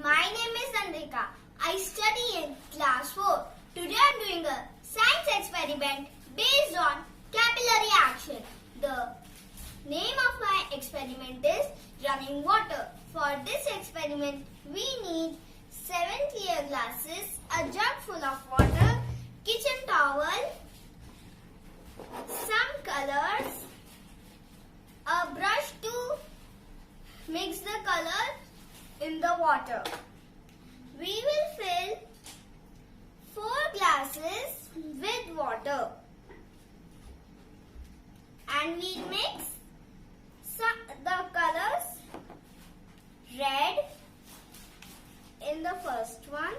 My name is Andrika. I study in class 4. Today I am doing a science experiment based on capillary action. The name of my experiment is running water. For this experiment, we need 7 clear glasses, a jug full of water, kitchen towel, some colors, a brush to mix the color in the water. We will fill 4 glasses with water and we mix the colors red in the first one,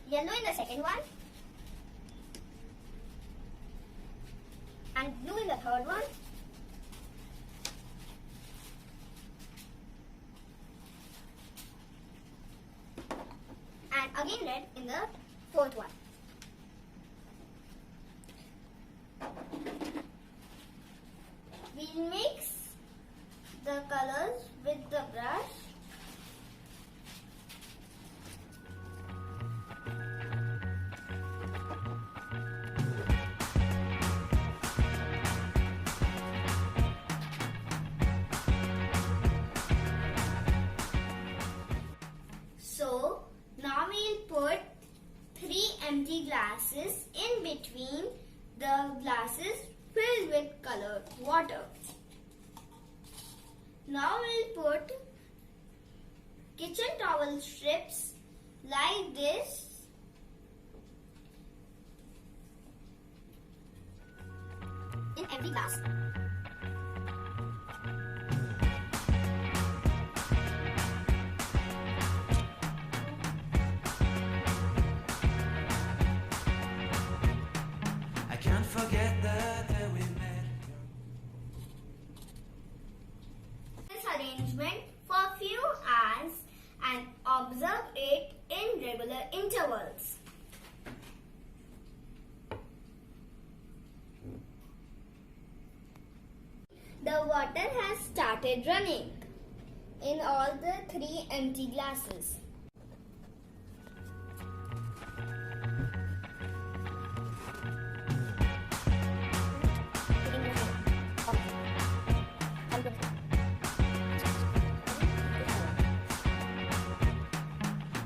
yellow in the second one, and blue in the third one, and again red in the fourth one. We'll mix the colors with the brush . So now we'll put 3 empty glasses in between the glasses filled with colored water. Now we'll put kitchen towel strips like this in every glass. I can't forget the day we met. This arrangement for a few hours and observe it in regular intervals. The water has started running in all the 3 empty glasses.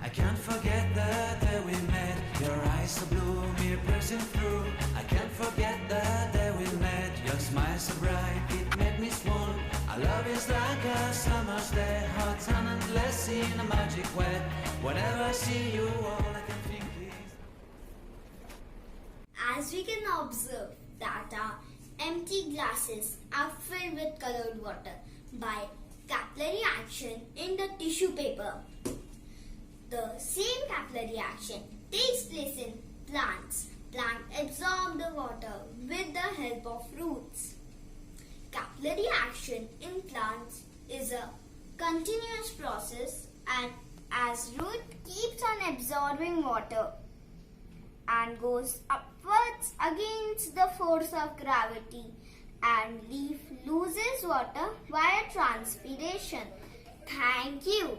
I can't forget the day we met. Your eyes so blue, me pressing through. I can't forget the day we met. Your smile so bright, it made me swoon. Our love is like a summer's day, hot and endless in a magic way. Whenever I see you, all I can think is. As we can observe that our empty glasses are filled with colored water by capillary action in the tissue paper. The same capillary action takes place in plants. Plants absorb the water with the help of roots. Capillary action in plants is a continuous process, and as root keeps on absorbing water and goes upwards against the force of gravity, and leaf loses water via transpiration. Thank you.